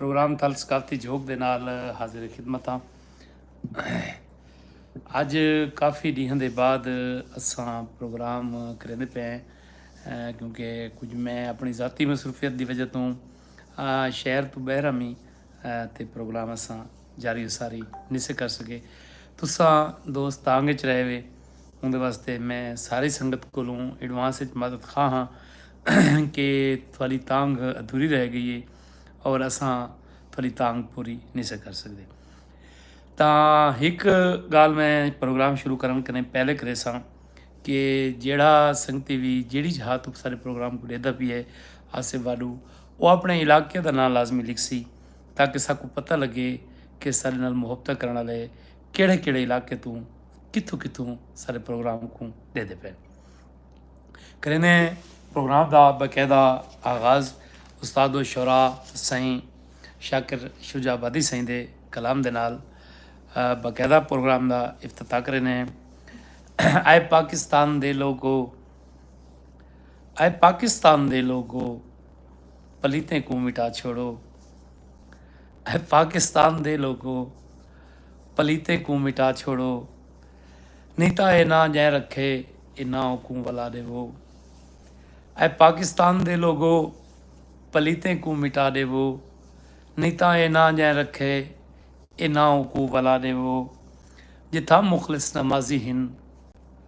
Programme थल सकाफती झोंक दे नाल हाजिर खिदमत हाँ। अज काफ़ी ॾींहं दे बाद असां प्रोग्राम करेंदे पे हैं क्योंकि कुछ मैं अपनी ज़ाती मसरूफियत की वजह तो शहर तो बहर हमी ते प्रोग्राम असां जारी उसारी नहीं से कर सके। तुसां दोस्त तांगे च रहे वे उनके वास्ते मैं सारी संगत कोलों एडवांस मदद खा हाँ कि थोड़ी तांग अधूरी रह गई है और असां थोड़ी तांग पूरी नहीं से कर सकते। ਤਾਂ ਇੱਕ ਗੱਲ ਮੈਂ ਪ੍ਰੋਗਰਾਮ ਸ਼ੁਰੂ ਕਰਨ ਕਨੇ ਪਹਿਲੇ ਕਰੇ ਸਾਂ ਕਿ ਜਿਹੜਾ ਸੰਗਤੀ ਵੀ ਜਿਹੜੀ ਜਹਾ ਤੋਂ ਸਾਰੇ ਪ੍ਰੋਗਰਾਮ को देता भी है आसे वालू वो अपने इलाके का नाम लाजमी लिख सी ताकि साकू पता लगे कि सारे नाल मुहब्बत करने वाले किहड़े किहड़े इलाके तो कितों कितों सारे प्रोग्राम को देते पे करें। प्रोग्राम का बाकायदा आगाज़ उस्ताद शोरा साईं शाकिर शुजाबादी साईं दे कलाम दे नाल बाकायदा प्रोग्राम का इफ्तिताह करे ने। आए पाकिस्तान दे लोगो, आए पाकिस्तान दे लोगो पलीतें को मिटा छोड़ो, आए पाकिस्तान दे लोगो पलीतें को मिटा छोड़ो, नहीं तो ये ना जै रखे ये ना को वला दे वो। आए पाकिस्तान दे लोगो पलीतें को मिटा दे वो, नहीं तो ये ना जै रखे इनाओं को वला दे वो। जिथा मुखलिस नमाजी हिन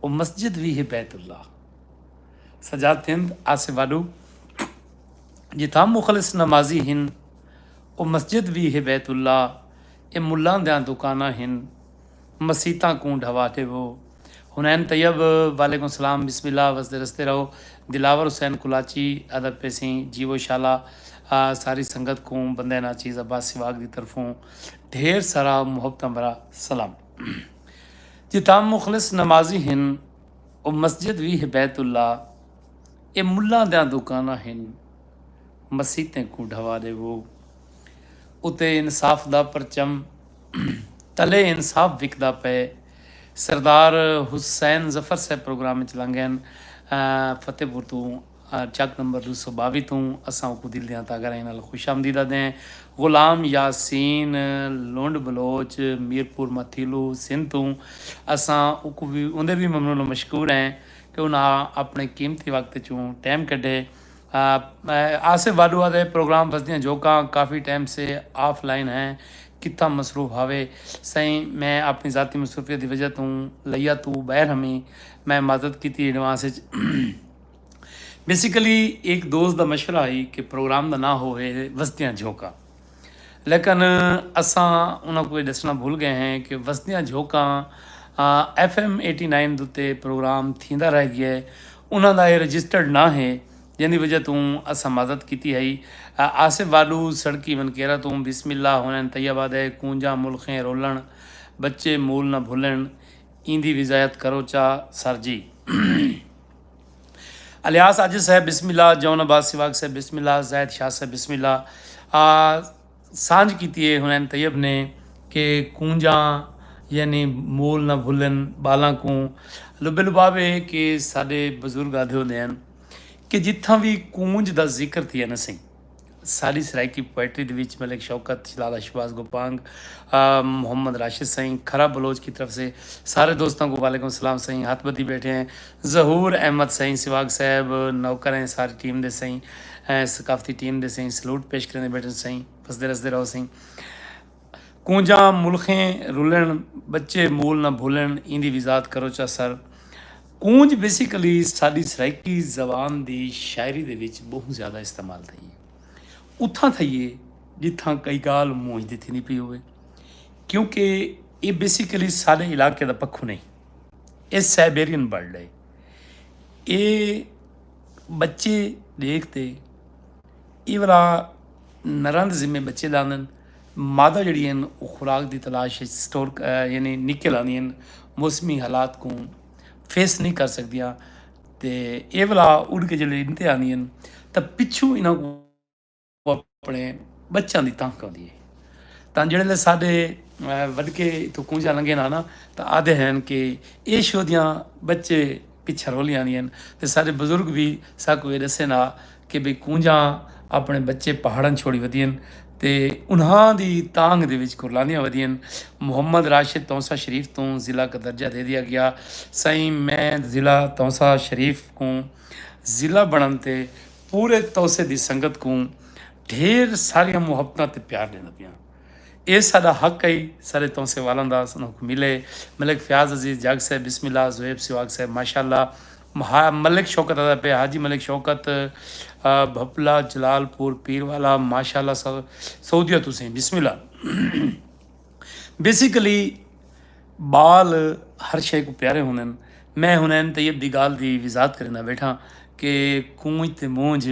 वो मस्जिद भी है बैतुल्ला। सजाद हिंद आसे वाडू जिथा मुखलिस नमाजी हिन वो मस्जिद भी है बैतुल्ला। ये मुल्लां दियां दुकाना हिन मसीतां को ढवा दे वो। हुनैन तैयब वालेकुम सलाम बिस्मिल्लाह वसदे रस्ते रहो। दिलावर हुसैन कुलाची अदब पेसी जीवो शाला सारी संगत को बंदे ना चीज़ अब्बास सिवाग की तरफों ढेर सारा मुहब्बत भरा सलाम। जिता मुखलिस नमाजी हिन वो मस्जिद भी है बैतुल्ला। ये मुल्ला दियां दुकाना हिन मसीतें को ढवा दे वो। उते इंसाफ दा परचम तले इंसाफ विकदा पे। सरदार हुसैन जफर साहब प्रोग्राम चलांगे फतेहपुर तो चक नंबर 222 तो असां को दिल दियां तागरां नाल खुश आमदीदा दें। गुलाम यासीन लोंड बलोच मीरपुर मथीलू सिंध तो असां को भी उन्हें भी ममनून मशकूर हैं कि उन्हें अपने कीमती वक्त चों टाइम कढ़े। आसे वाडुआ दे प्रोग्राम बसदियाँ जोका काफ़ी टाइम से ऑफलाइन हैं कितना मसरूफ हावे सही। मैं अपनी ज़ाती मसरूफियत की वजह तो लिया तो बहर हमें मैं मदद की एडवांस। बेसिकली एक दोस्त का मशवरा आई कि प्रोग्राम का ना होए वसदियाँ झोंका, लेकिन असां उन्होंने को दसना भूल गए हैं कि वसदियाँ झोंका FM 89 उत्ते प्रोग्राम थींदा रह गया है। उन्होंने ये रजिस्टर्ड ना है जिंदी वजह तो असां मदद की है। आसिफ वालू सड़की मनकेरा तो बिस्मिल्लाह हुनैन तैयबाद है कूंजा मुल्खें रोलन बच्चे मूल न भूलन इंदी विजायत करो चा सर जी। अलियास आजिज साहब बिस्मिल्लाह, जौन अब्बास सिवाग साहब बिस्मिल्लाह, जैद शाह साहब बिस्मिल्लाह। सांझ की है हुनैन तैयब ने कि कूंजा यानी मूल न भुलन बालां को लुबे लुबावे कि साडे बजुर्ग आदे होंदे हैं कि जिथा भी कूंज का जिक्र थी न सही सारी सराइकी पोएट्री के विच मलिक शौकत लाला शहबाज गोपांग मोहम्मद राशिद सही खरा बलोच की तरफ से सारे दोस्तों को वालेकुम सलाम सही हाथ बती बैठे हैं। जहूर अहमद सही सिवाग साहब नौकर हैं सारी टीम दे सही सकाफती टीम दे सही सलूट पेश करने बैठे सही फसदे रसदे रहो सही। कूंजा मुल्खें रुलन बच्चे मूल न भूलन इंदी विजात करो चा सर। कूंज बेसिकली साड़ी सराइकी जबान की शायरी दे विच बहुत ज़्यादा इस्तेमाल थी। उत्थां थईए जिथां कई गाल मूंझ दी थी नहीं पी हुए क्योंकि ये बेसिकली सारे इलाके का पक्खू नहीं ये साइबेरियन बर्ड है। ये बच्चे देखते ये वाला नरां दे जिम्मे बच्चे लांदन मादा जड़ी खुराक की तलाश स्टोर यानी निकल आंदियां मौसमी हालात को फेस नहीं कर सकदियाँ तो ये वाला उड़ के जल्दी इनते आंदियां तो पिछू इन्हों को अपने बच्चों की तंक आती है। तो जोड़े साढ़े वड़के तो कूंजा लंघे ना तो आदे हैं कि ये शोदियाँ बच्चे पिछा रोली आंदियां तो सारे बजुर्ग भी साकू ये दसे ना कि भाई कूंजा अपने बच्चे पहाड़न छोड़ी वधियन ਤੇ ਉਹਨਾਂ ਦੀ ਤਾਂਘ ਦੇ ਵਿੱਚ ਕੁਰਲਾਨੀਆਂ ਵਧੀਆਂ। ਮੁਹੰਮਦ ਰਾਸ਼ਿਦ ਤੌਂਸਾ ਸ਼ਰੀਫ ਤੋਂ ज़िला का दर्जा दे दिया गया। साईं मैं ज़िला तौंसा शरीफ को ज़िला बनन ते पूरे तौसे दी संगत को ढेर सारिया मुहब्बतां ते प्यार देना पिया। ਇਹ ਸਾਡਾ ਹੱਕ ਹੈ ਸਾਰੇ ਤੌਂਸੇ ਵਾਲਾਂ ਦਾ ਸਾਨੂੰ ਮਿਲੇ। ਮਲਿਕ ਫਿਆਜ਼ ਅਜ਼ੀਜ਼ ਜਗ ਸਾਹਿਬ ਬਿਸਮਿल्लाह ਜ਼ੁਹੈਬ ਸਿਵਾਗ ਸਾਹਿਬ ਮਾਸ਼ਾਅੱਲਾ ਮਲਿਕ ਸ਼ੌਕਤ ਅਦਾ पे हाजी मलिक शौकत भपला जलालपुर पीर वाला माशाल्लाह सब सऊदीया तुसें बिस्मिल्लाह। बेसिकली बाल हर शे को प्यारे होंगे। मैं हुनैन तैयब दी गाल दी विजात करना बैठा कि कूंज ते मूंज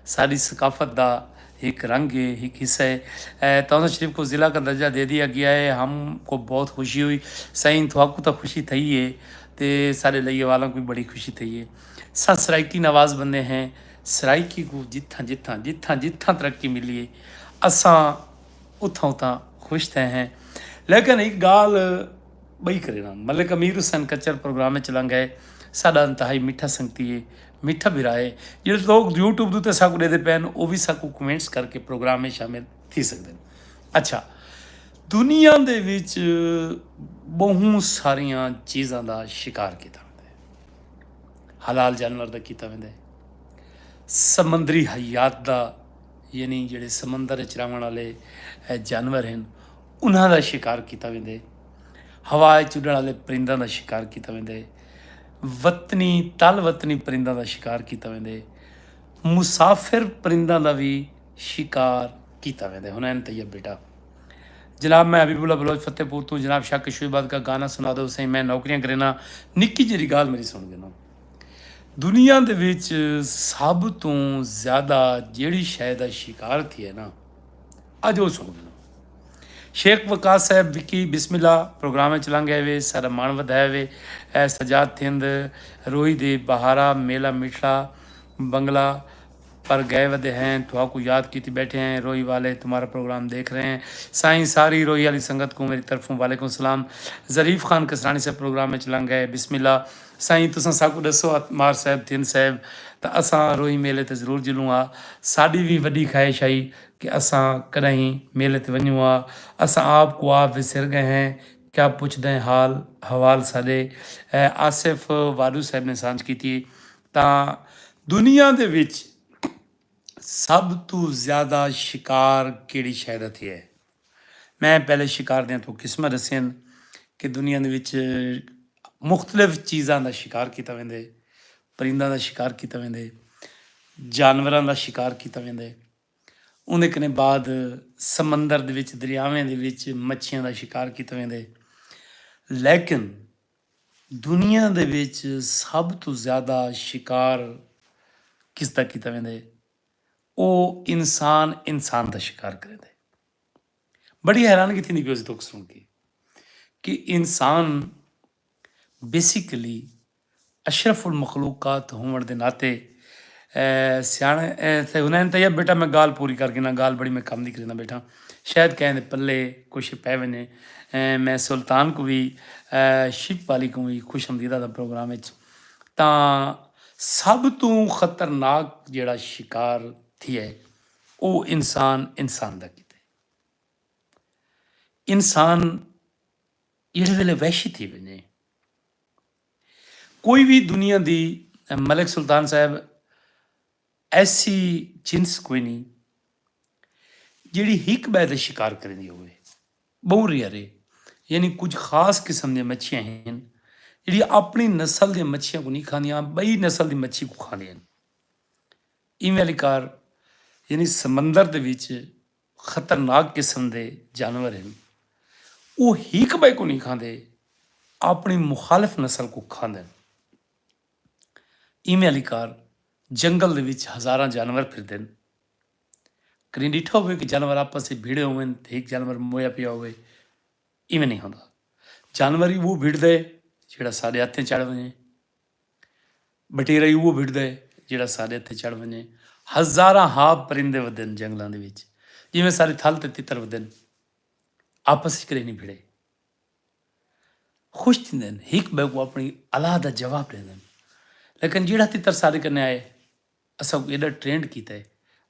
सारी सकाफत दा एक रंग है, एक हिस्सा है। तौसा शरीफ को ज़िला का दर्जा दे दिया गया है। हमको बहुत खुशी हुई। सही थोकू तो खुशी थी है तो सारे लइए वालों को भी बड़ी खुशी थी है। सा सराइकी नवाज बंदे हैं। सराइकी को जिथा जिथा जिथा जिथा तरक्की मिली है असा उथा उथा खुश थे हैं। लेकिन एक गाल बई करे ना मलिक अमीर हुसैन कच्चर प्रोग्राम में चला गए। साडा इंतहाई मिठा संगती है मिठा बिरा है। जो लोग यूट्यूब उत्ते साकू देते पैन वो भी साकू कमेंट्स करके प्रोग्राम में शामिल थी सकते हैं। अच्छा दुनिया दे विच बहुत सारिया चीज़ों का शिकार किया वैंदा है। हलाल जानवर का किया वैंदा है। समंदरी हयात का यानी जिहड़े समंदर च रहण वाले जानवर हैं उन्हां दा शिकार किया वैंदा है। हवा च उड़न वाले परिंदों का शिकार किया वैंदा है। वतनी तल वतनी परिंदों का शिकार किया वैंदा है। मुसाफिर परिंदों का भी शिकार किया वैंदा है। हुनैन तैयब बेटा जनाब मैं हबीबुल्ला बलोच फतेहपुर तो जनाब शाह कशूबाद का गाना सुना दो सही मैं नौकरियां करना निक्की जी गाल मेरी सुन देना। दुनिया दे विच सब तो ज़्यादा जिहड़ी शै दा शिकार थी है ना अज वो सुन देना। शेख वकास साहब विकी बिस्मिल्लाह प्रोग्राम में चला गए वे सारा मान वधाया वे। सजाद थिंद रोही दे बहारा मेला मिठड़ा बंगला पर गए वधे हैं तो को याद की बैठे हैं रोही वाले तुम्हारा प्रोग्राम देख रहे हैं। साईं सारी रोही वाली संगत को मेरी तरफों वालेकुम सलाम। ज़रीफ़ खान कसरानी से प्रोग्राम में चला गए बिस्मिल्लाह। साईं तुसां साकू दसो मार साहब थिंद साहब तो असां रोही मेले ते ज़रूर जुलूँ आ। साड़ी भी वड्डी ख्वाहिश आई कि असां कदहीं मेले ते वञूं आ। असां आप को आप विसर गए हैं क्या पुछदे हैं हाल हवाल साडे आसिफ वाडू साहब ने सांझ की तां दुनिया दे विच सब तो ज़्यादा शिकार किहड़ी शै दा थी है। मैं पहले शिकार दें तो किस्मां दसियां कि दुनिया दे विच मुख्तलिफ चीज़ां का शिकार किया वैंदा है। परिंदों का शिकार किया वैंदा है जानवरों का शिकार किया वैंदा है। उहदे कने बाद समंदर दे विच दरियावां दे विच मच्छियां का शिकार किया वैंदा है। लेकिन दुनिया दे विच सब तो ज़्यादा शिकार किसदा किया वैंदा है वो इंसान इंसान का शिकार करेंदा है। बड़ी हैरानगी थी पियो तुक सुन के कि इंसान बेसिकली अशरफुल मखलूकात होने के नाते सियाणे हुनैन तैयब बेटा मैं गाल पूरी करके ना गाल बड़ी मैं कम नहीं करना बेटा शायद कहें पल्ले कुछ पै वने। मैं सुल्तान को भी शिप वाली को भी खुश हमदीदा का प्रोग्राम तां सब तो खतरनाक जिहड़ा शिकार थी है वो इंसान इंसान का किया। इंसान जिहड़े वेले वहशी थी वने कोई भी दुनिया दी मलिक सुल्तान साहब ऐसी जिन्स कोई नहीं जिहड़ी हिक बै दा शिकार करदी होवे। बहुत रेयर है यानी कुछ खास किस्म दी मच्छियां हैं जिहड़ी अपनी नस्ल दी मच्छियां को नहीं खांदियां बई नस्ल दी मच्छी को खांदियां। इवें वाली कार यानी समंदर दे विच खतरनाक किस्म के जानवर हैं वो हिक बै को नहीं खाते अपनी मुखालिफ नस्ल को खाते। इवें वाली कार जंगल दे विच हज़ारां जानवर फिरते हैं। कहीं डिठा हो कि जानवर आपस में भिड़े हुए एक जानवर मोया पिया हुए इवें नहीं होता। जानवर ही वो भिड़द है जोड़ा साढ़े हथे चढ़ वजे। बटेरा ही वो भिड़द है जोड़ा साढ़े हथे चढ़ वजे। हज़ारां हाब परिंदे वधन जंगलों के जिमें सारे थल ते तितर वधन आपस करे नहीं भिड़े खुश थी हिक बै को अपनी अलहदा जवाब देंदन। लेकिन जिहड़ा तितर सारे कन्ने आए असा एडा ट्रेंड किया है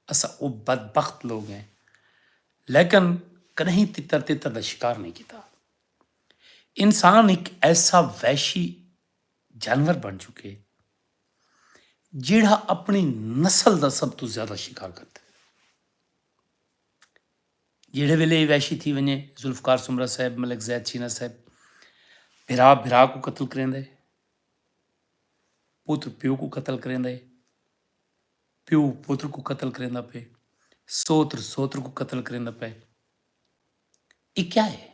असा वो बदबख्त लोग हैं। लेकिन कहीं तितर तितर का शिकार नहीं किया। इंसान एक ऐसा वैशी जानवर बन चुके जिहड़ा अपनी नस्ल का सब तो ज्यादा शिकार करता है। जिहड़े वेले ये वैशी थी वने जुल्फकार सुमरा साहब, मलिक जैद चीना साहब भिरा भिरा को कत्ल करेंदे, पुत्र प्यो को कत्ल करेंदे, प्यो पुत्र को कत्ल करेंदा पे, सोत्र सोत्र को कत्ल करेंदा पे। ये क्या है?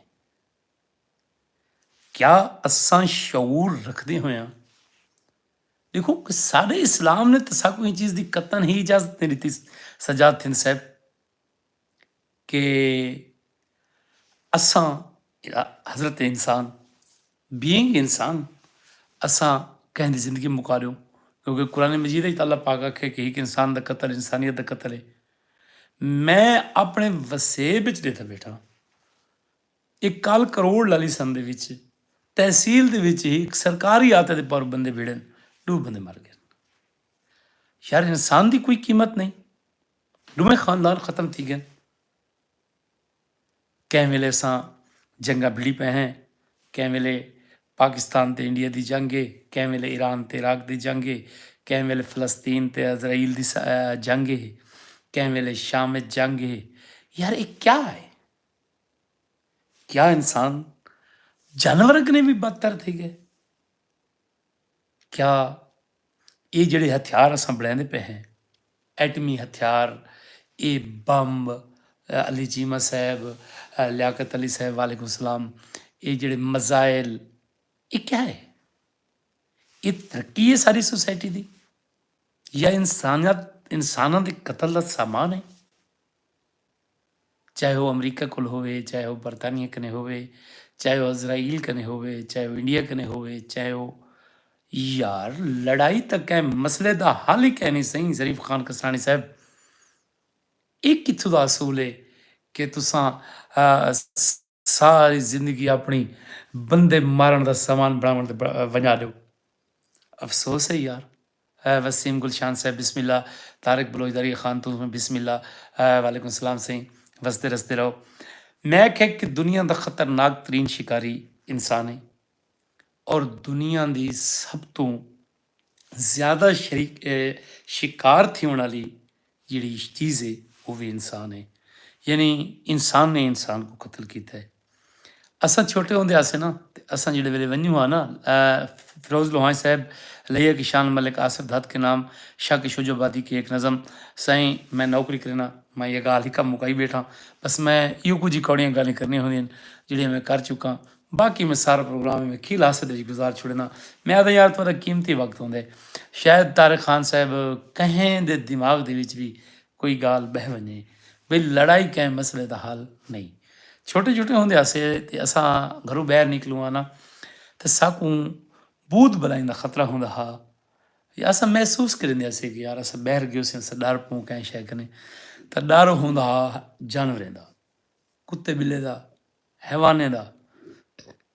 क्या असां शऊर रखते होया? देखो सारे इस्लाम ने तो साकू ये चीज की कतन ही इजाजत नहीं दी सजाद थिंद साहब कि असां हजरत इंसान बीइंग इंसान असां कंहिं दी जिंदगी मुकारियो, क्योंकि कुरान मजीद ही अल्लाह पाक आखे कि एक इंसान का कत्ल इंसानियत का कत्ल है। मैं अपने वसेब विच देता बैठा एक कल करोड़ लाली सन दे विच तहसील दे विच ही सरकारी आते दे पर बंदे भिड़न, 2 बंदे मर गए। यार इंसान की कोई कीमत नहीं, डूमे खानदान खत्म थी गए। कंहिं वेले असां जंगा भिड़ी पे हैं, कंहिं वेले पाकिस्तान ते इंडिया की जंग है, कंहिं वेले ईरान ते इराक की जंग है, कंहिं वेले फलस्तीन ते इजराइल की जंग है, कंहिं वेले शाम में जंग है। यार ये क्या है? क्या इंसान जानवर कने भी बदतर थी गए? क्या ये ਜਿਹੜੇ हथियार असां ਬਣਾਉਂਦੇ पे हैं, एटमी हथियार, ये बम, अली चीमा साहब, लियाकत अली साहब वालेकुम सलाम, ये ਜਿਹੜੇ मजाइल, ये क्या है? ये तरक्की है सारी सोसाइटी की या इंसानियत इंसानों के कतल का सामान है? चाहे वो अमरीका कोल होवे, चाहे वो बरतानिया कने होवे, चाहे वो इजराइल कने होवे, चाहे वो इंडिया कने होवे, चाहे वो यार लड़ाई तक है, मसले का हल ही कह नहीं सही। शरीफ खान कसानी साहब एक कित्थों का असूल है कि तुसां सारी जिंदगी अपनी बंदे मारन का सामान बनावन वजा दो। अफसोस है यार। वसीम गुलशान साहब बिस्मिल्लाह, तारिक बलोचदारी खान तुम्हें बिस्मिल्लाह, वालेकुम सलाम सही, वसते रसते रहो। मैं कह कि दुनिया का खतरनाक तरीन शिकारी इंसान है और दुनिया की सब तो ज़्यादा शिकार थी वाली जी चीज़ है वो भी इंसान है। यानी इंसान ने इंसान को कत्ल किया है। असां छोटे होंदे आसे ना असां जिहड़े वेले वन्यू हाँ ना, फिरोज लोहानी साहब लिया की शान मलिक आसिफ दत्त के नाम शाह की शुजोबादी की एक नज़म। साईं मैं नौकरी करना, मैं ये गाल ही कम मुकाई बैठा, बस मैं इो कुछ ही कौड़ियां गालें करनी होंदियां जिहड़ियां मैं कर चुका। बाकी मैं सारा प्रोग्राम में खील हासिल गुजार छुड़ना। मैं आदा यार थोड़ा कीमती वक्त होंदे शायद तारिक खान साहब कहें दे दिमाग दे विच भी कोई गाल बह वने बई लड़ाई कैं मसले का हल नहीं। छोटे छोटे होंदे आसे ते असां घरों बाहर निकलूँ आ ना तो साकू बूद बलाई का खतरा होंदा हा, या असां महसूस करेंदे कि यार असां बाहर गयोसीं असां डर पऊं कंहिं शइ कने तो डर होंदा हा जानवरें का, कुत्ते बिल्ले का, हैवाने का।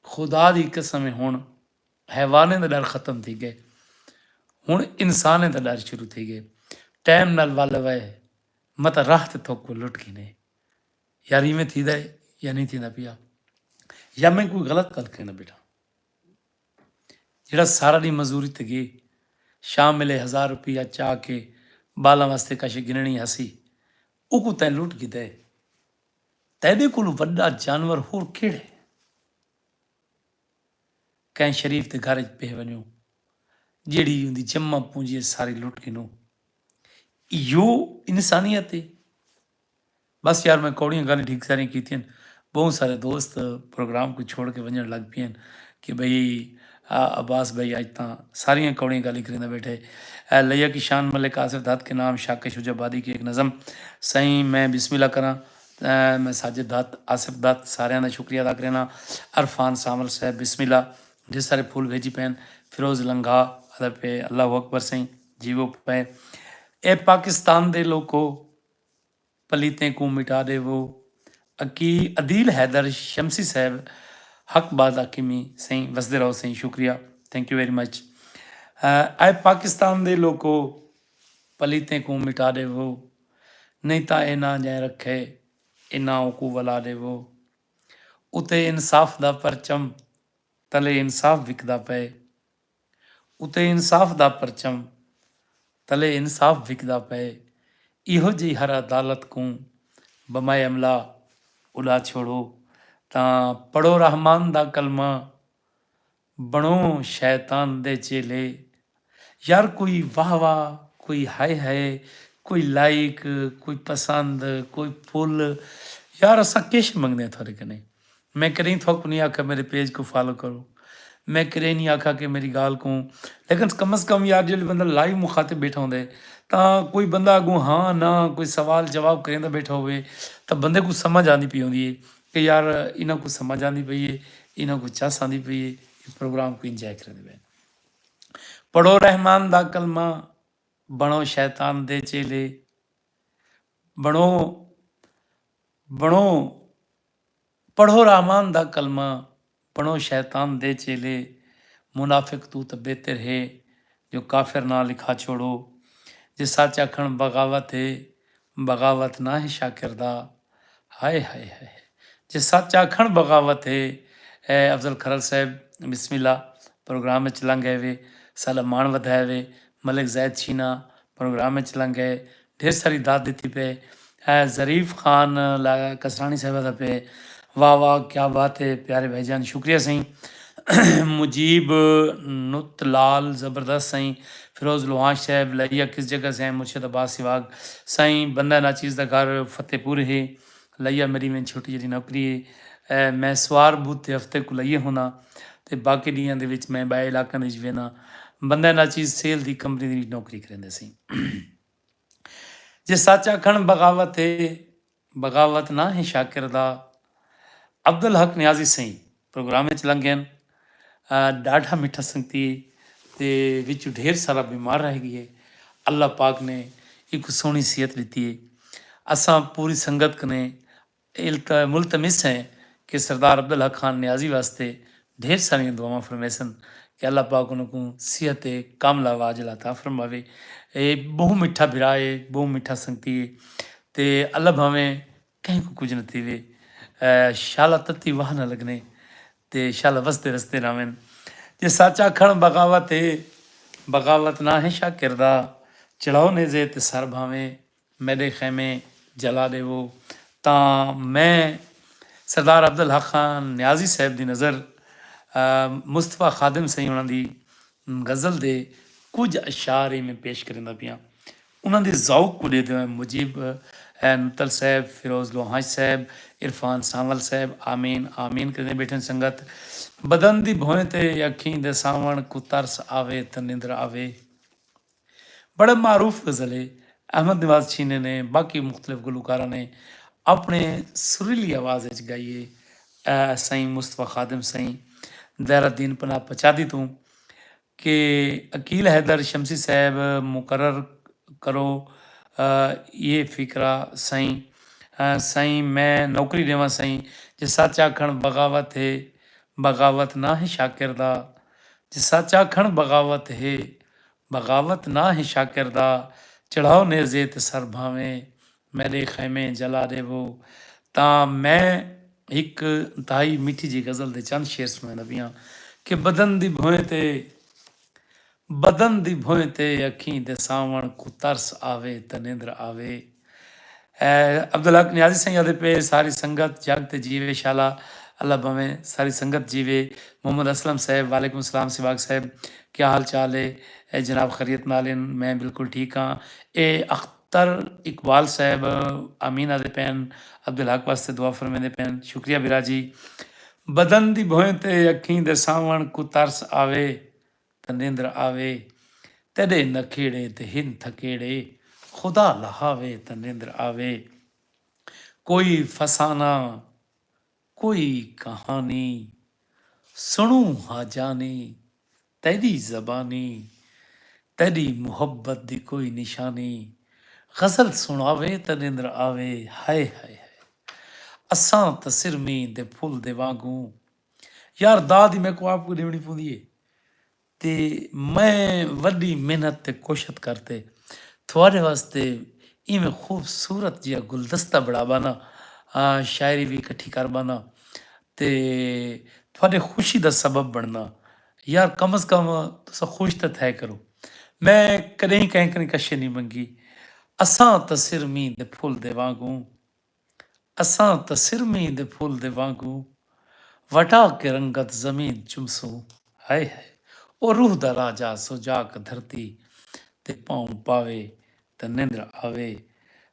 खुदा की कसम हुण हैवाने का डर खत्म थी गए, हुण इंसाने का डर शुरू थी गए। टाइम नाल वल वए मत राह ते थोक को लुट गिने। यार इवें थींदा है या नहीं थींदा पिया, या मैं कोई गलत गल कहना बेटा? जिहड़ा सारा दी मजदूरी ते गए शाम मिले 1000 रुपया चाह के बालां वास्ते कश गिननी हसी उको तैं लुट गिता है। तैदे कोल वड्डा जानवर होर केड़े? कंहिं शरीफ के घर च पे वञो जिहड़ी उंदी जमा पूंजी सारी लुट गिनो। यो इंसानियत है। बस यार मैं कौड़ियां गालियां ठीक सारी कीतियां। बहुत सारे दोस्त प्रोग्राम को छोड़ के वजन लग पियन कि बई अब्बास भाई अज तो सारिया कौड़ियां गाली करेंदा बैठे। लिया की शान मलिक आसिफ दत्त के नाम शाक शुजाबादी की एक नज़म। सही मैं बिस्मिल्लाह करा, मैं साजिद दत्त आसिफ दत्त सारिया का शुक्रिया अदा करना। अरफान सामल साहब बिस्मिल्लाह, ढेर सारे फूल भेजी पैन। फिरोज लंघा अदब पे अल्लाह अकबर सही जीवो पे। ए पाकिस्तान दे लोगों पलीतें को मिटा दे वो अकी अदील हैदर शमसी साहब हक बाद हकीमी सही वसदे रहो सही शुक्रिया, थैंक यू वेरी मच। आए पाकिस्तान दे लोगों पलीतें को मिटा दे वो नहीं ता ए ना जाए रखे इन्ना को वला देवो उते इंसाफ दा परचम तले इंसाफ विकदा पे उते इंसाफ दा परचम तले इंसाफ विकदा पे इहो जी हर अदालत को बमाए अमला उड़ा छोड़ो ਤਾਂ ਪੜੋ ਰਹਿਮਾਨ ਦਾ ਕਲਮਾ ਬਣੋ ਸ਼ੈਤਾਨ ਦੇ ਚੇਲੇ ਯਾਰ ਕੋਈ ਵਾਹ ਵਾਹ ਕੋਈ ਹਾਏ ਹਾਏ ਕੋਈ ਲਾਈਕ ਕੋਈ ਪਸੰਦ ਕੋਈ ਫੁੱਲ यार असा किश मंगने थोड़े कने मैं करें थोक नहीं आखा मेरे पेज को फॉलो करो मैं करें नहीं आखा कि मेरी गाल को लेकिन कम से कम यार जो बंदा लाइव मुखातिब बैठा होंगे तो कोई बंदा अगू हाँ ना कोई सवाल जवाब करें बैठा होवे तो बंदे को समझ आती पी होंगी है कि यार इन्हों को समझ आती पई है इन्हों को चस आती पई है इस प्रोग्राम को इंजॉय करें पे पढ़ो रहमान दा कलमा बनो शैतान दे चेले बनो बनो पढ़ो रहमान दा कलमा बनो शैतान दे चेले मुनाफिक तू तो बेहतर है जो काफिर ना लिखा छोड़ो जे सच आखण बगावत है बगावत ना है शाकिरदा हाय हाय हाय जे सच आखण बगावत है अफजल खरल साहब बिस्मिल्ला प्रोग्राम में चलंग गए वे सलमान वधाए वे मलिक जैद छीना प्रोग्राम में चलंग गए ढेर सारी दाद दी पे ज़रीफ़ खान कसरानी साहब पे वाह वाह क्या बात है प्यारे भाईजान शुक्रिया सही मुजीब नुत लाल ज़बरदस्त सही फिरोज़ लोहाश साहब लैया किस जगह से हैं मुर्शद अब्बास सिवाग सही बंदा नाचीज़ का घर फतेहपुर है लैया मेरी में छोटी जी नौकरी है मैं सवार बूथ हफ्ते को लइए होना तो बाकी दियां दे विच मैं बाए इलाकों में वेना बंदा नाचीज़ सेल की कंपनी की नौकरी करेंदे सी जे सच आखण बगावत है बगावत ना है शाकिर दा अब्दुल हक नियाजी सही प्रोग्राम में लंघे ॾाढा मिठा संगती ते विच ढेर सारा बीमार रह गई है अल्लाह पाक ने एक सोहनी सेहत दी है असां पूरी संगत कने मुलतमिस हैं कि सरदार अब्दुल हक खान नियाजी वास्ते ढेर सारी दुआवां फरमेसन कि अल्लाह पाक उनको सेहत कामला वाजल अता फरमावे ये बहु मिठा बिरा है बहु मिठा संगती है ते अल्लाह भावें कहीं को कुछ न थीवे शाला तत्ती वाह न लगने ते शाला वसते रस्ते रावें जे सच आखण बगावत है बगावत ना है शाकिरदा चढ़ाओ ने जे ते सर भावें मेरे खैमे जला दे वो ता मैं सरदार अब्दुल हक खान नियाजी साहब की नज़र मुस्तफा खादिम सही उन्होंने गज़ल दे कुछ अशार में पेश करेंदा पिया उन्होंने ज़ौक को देते हुए मुजीब नुतल साहब फिरोज़ लोहाश साहब इरफान सावल साहब आमीन आमीन करने बैठे संगत बदन दी भोएं ते अखीं दे सावण को तरस आवे त निंद्र आवे बड़ा मारूफ गज़ल है अहमद नवाज छीने ने बाकी मुख्तलिफ गुलकारा ने अपने सुरीली आवाज़ गाई है सई मुस्तफा खादिम सई दैरुद्दीन पना पचादी तू कि अकील हैदर शमसी साहब मुकर्रर करो ये फ़िक्रा साईं साईं मैं नौकरी देवा साईं जे सच आखण बगावत है बगावत ना है शाकिरदा जे सच आखण बगावत है बगावत ना है शाकिरदा चढ़ाओ ने जेत सर भावें मेरे खैमे जला दे वो ता मैं एक इंतहाई मिठी जी गज़ल दे चंद शेर सुना पियां कि बदन दी भोएं ते अखीं दे सावण को तरस आवे त निंद्र आवे अब्दुल हक नियाजी सही आदे पे सारी संगत जागते जीवे शाला अल्लाह भवें सारी संगत जीवे मोहम्मद असलम साहब वालेकुम सलाम सिवाग साहब क्या हाल चाल है जनाब खैरियत नालिन मैं बिल्कुल ठीक हाँ ए अख्तर इकबाल साहब आमीन आदे पैन अब्दुल हक वास्ते दुआ फरमेंदे पैन शुक्रिया बिरा जी बदन दी भोएं ते अखीं दे सावण को तरस आवे त निंद्र आवे तेरे नखेड़े ते हिन थकेड़े खुदा लहावे त निंद्र आवे कोई फसाना कोई कहानी सुनू हा जानी तेरी ज़बानी तेरी मुहब्बत दी कोई निशानी गज़ल सुनावे त निंद्र आवे हाय हाय हाय असां त सिरमी दे फुल दे वांगू यार दाद ही मैं को आपको देवनी पौंदी है ते मैं वड्डी मेहनत ते कोशिश करते थोड़े वास्ते इवें खूबसूरत जिहा गुलदस्ता बनावा ना ਸ਼ਾਇਰੀ ਵੀ ਇਕੱਠੀ ਕਰ ਪਾਉਂਦਾ ਤੇ ਤੁਹਾਡੇ ਖੁਸ਼ੀ ਦਾ ਸਬਬ ਬਣਨਾ। ਯਾਰ ਕਮ ਅਜ਼ ਕਮ ਤੁਸੀਂ ਖੁਸ਼ ਤਾਂ ਥੈ ਕਰੋ। ਮੈਂ ਕਦੇ ਕੰहिं ਕਸ਼ੇ ਨਹੀਂ ਮੰਗੀ। ਅਸਾਂ ਤਾਂ ਸਿਰ ਮੀਂਹ ਦੇ ਫੁੱਲ ਦੇ ਵਾਂਗੂ, ਅਸਾਂ ਤਾਂ ਸਿਰ ਮੀਂਹ ਦੇ ਫੁੱਲ ਦੇ ਵਾਂਗੂ ਵਟਾ ਕੇ ਰੰਗਤ ਜ਼ਮੀਨ ਚੁਮਸੂ। ਹਾਏ ਹਾਏ ਉਹ ਰੂਹ ਦਾ ਰਾਜਾ ਸੁਜਾਕ ਧਰਤੀ ਤੇ ਪਾਉ ਪਾਵੇ ਤੇ ਨਿੰਦਰ ਆਵੇ